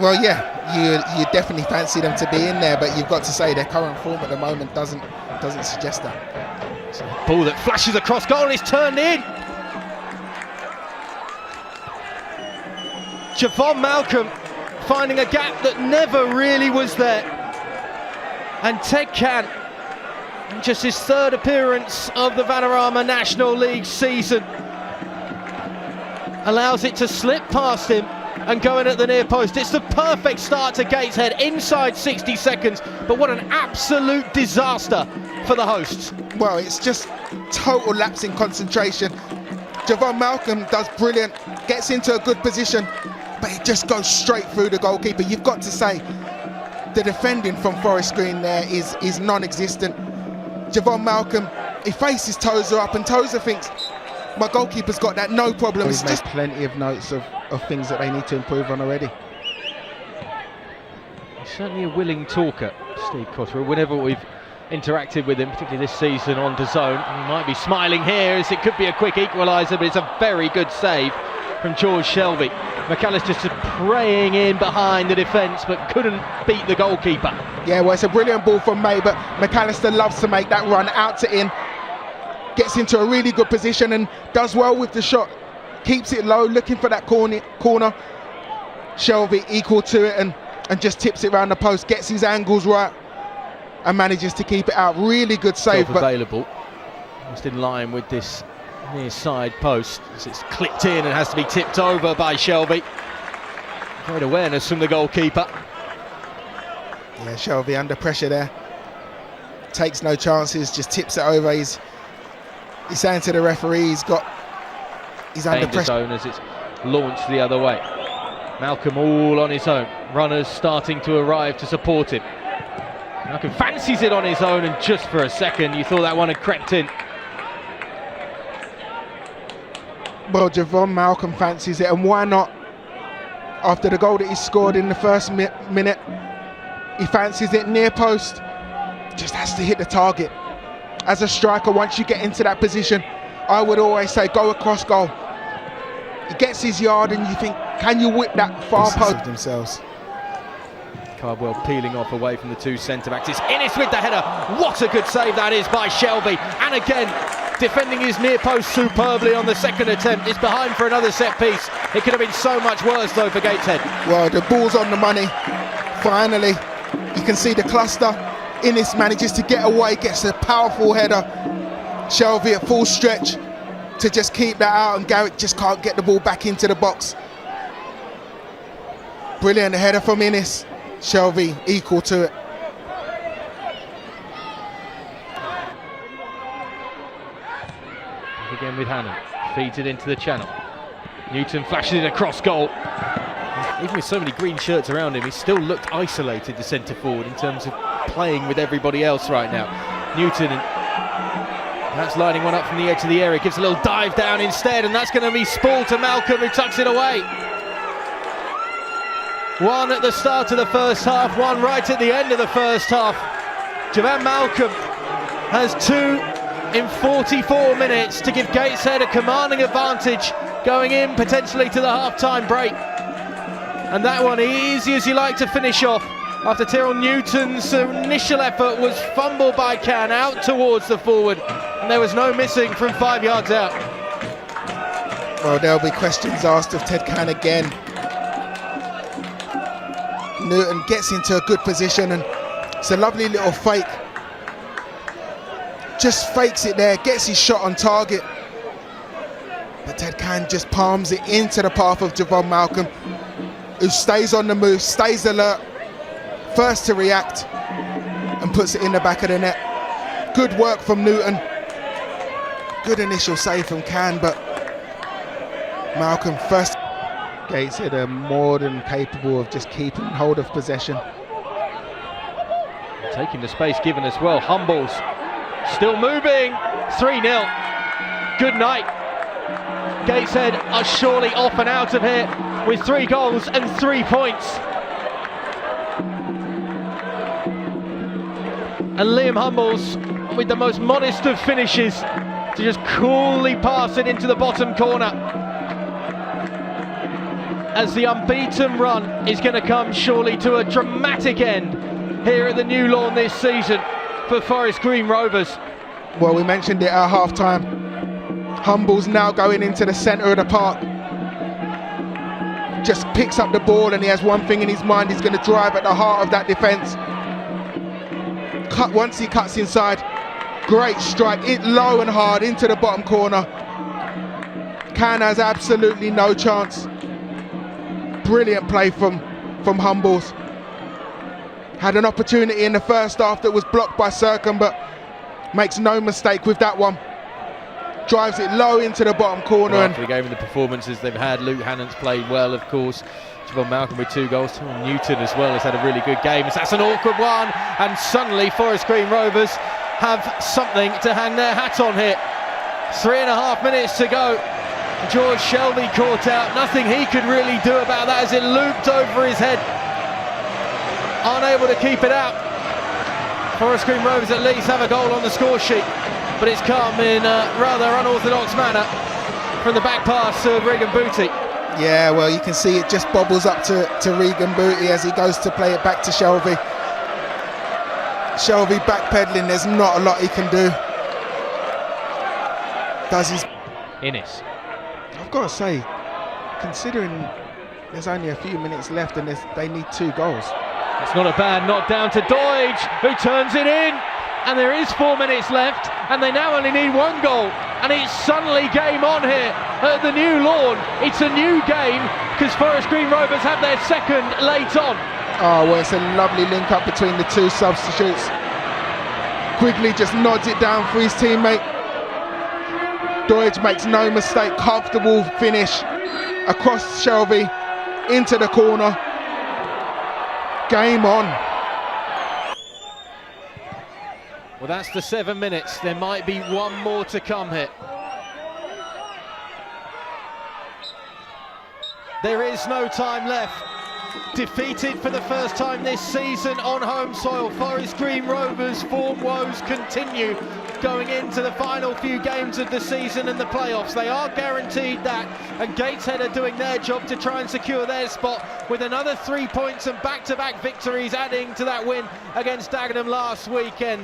Well, yeah, you definitely fancy them to be in there, but you've got to say their current form at the moment doesn't suggest that. It's a ball that flashes across goal and it's turned in. Javon Malcolm finding a gap that never really was there. And Ted Can, just his third appearance of the Vanarama National League season, allows it to slip past him and go in at the near post. It's the perfect start to Gateshead inside 60 seconds, but what an absolute disaster for the hosts. Well, it's just total lapse in concentration. Javon Malcolm does brilliant, gets into a good position, but it just goes straight through the goalkeeper. You've got to say, the defending from Forest Green there is non-existent. Javon Malcolm, he faces Tozer up, and Tozer thinks, my goalkeeper's got that, no problem. He's made plenty of notes of things that they need to improve on already. He's certainly a willing talker, Steve Cotterill. Whenever we've interacted with him, particularly this season on DAZN, he might be smiling here as it could be a quick equaliser, but it's a very good save from George Shelby. McAllister just praying in behind the defence, but couldn't beat the goalkeeper. Yeah, well, it's a brilliant ball from May, but McAllister loves to make that run out to in. Gets into a really good position and does well with the shot. Keeps it low, looking for that corner. Shelby equal to it and just tips it around the post, gets his angles right and manages to keep it out. Really good save. Available, just in line with this near side post as it's clipped in and has to be tipped over by Shelby. Great awareness from the goalkeeper. Yeah, Shelby under pressure there. Takes no chances, just tips it over. He's saying to the referee he's under pressure. Zone as it's launched the other way. Malcolm all on his own. Runners starting to arrive to support him. Malcolm fancies it on his own, and just for a second you thought that one had crept in. Well, Javon Malcolm fancies it, and why not? After the goal that he scored in the first minute, he fancies it near post. Just has to hit the target. As a striker, once you get into that position, I would always say go across goal. He gets his yard and you think, can you whip that far post? Themselves. Cardwell peeling off away from the two centre-backs. It's Innes with the header. What a good save that is by Shelby. And again, defending his near post superbly on the second attempt. It's behind for another set piece. It could have been so much worse though for Gateshead. Well, the ball's on the money. Finally, you can see the cluster. Innes manages to get away, gets a powerful header. Shelby at full stretch to just keep that out, and Garrick just can't get the ball back into the box. Brilliant header from Innes. Shelby equal to it. Again with Hannon, feeds it into the channel. Newton flashes it across goal. Even with so many green shirts around him, he still looked isolated, the centre forward, in terms of playing with everybody else right now. Newton, and perhaps lining one up from the edge of the area, gives a little dive down instead, and that's going to be Spall to Malcolm, who tucks it away. One at the start of the first half, one right at the end of the first half. Javon Malcolm has 2 in 44 minutes to give Gateshead a commanding advantage going in potentially to the half-time break. And that one, easy as you like to finish off, after Tyrrell Newton's initial effort was fumbled by Can out towards the forward, and there was no missing from 5 yards out. Well, there'll be questions asked of Ted Can again. Newton gets into a good position, and it's a lovely little fake. Just fakes it there, gets his shot on target. But Ted Can just palms it into the path of Javon Malcolm, who stays on the move, stays alert, first to react, and puts it in the back of the net. Good work from Newton. Good initial save from Can, but Malcolm first. Gateshead are more than capable of just keeping hold of possession. Taking the space given as well. Humbles still moving. 3-0. Good night. Gateshead are surely off and out of here with 3 goals and 3 points. And Liam Humbles with the most modest of finishes to just coolly pass it into the bottom corner. as the unbeaten run is going to come surely to a dramatic end here at the new lawn this season for Forest Green Rovers. Well, we mentioned it at half-time. Humble's now going into the centre of the park. Just picks up the ball and he has one thing in his mind: he's going to drive at the heart of that defence. Once he cuts inside, great strike, it low and hard into the bottom corner. Can has absolutely no chance. Brilliant play from Humbles. Had an opportunity in the first half that was blocked by Circum, but makes no mistake with that one. Drives it low into the bottom corner. Well, after the game and the performances they've had, Luke Hannon's played well, of course. Javon Malcolm with 2 goals. Tom Newton as well has had a really good game. So that's an awkward one, and suddenly Forest Green Rovers have something to hang their hat on here. 3.5 minutes to go. George Shelby caught out. Nothing he could really do about that as it looped over his head. Unable to keep it out. Forest Green Rovers at least have a goal on the score sheet, but it's come in a rather unorthodox manner from the back pass of Regan Booty. Yeah, well, you can see it just bobbles up to Regan Booty as he goes to play it back to Shelby. Shelby backpedaling, there's not a lot he can do. Does his... Innes. I've got to say, considering there's only a few minutes left and they need 2 goals. It's not a bad knock down to Doige, who turns it in. And there is 4 minutes left, and they now only need 1 goal. And it's suddenly game on here at the new lawn. It's a new game because Forest Green Rovers have their second late on. Oh, well, it's a lovely link up between the 2 substitutes. Quigley just nods it down for his teammate. Doige makes no mistake, comfortable finish across Shelby into the corner. Game on. Well, that's the 7 minutes. There might be 1 more to come here. There is no time left. Defeated for the first time this season on home soil, Forest Green Rovers' form woes continue going into the final few games of the season and the playoffs. They are guaranteed that, and Gateshead are doing their job to try and secure their spot with another 3 points and back-to-back victories adding to that win against Dagenham last weekend.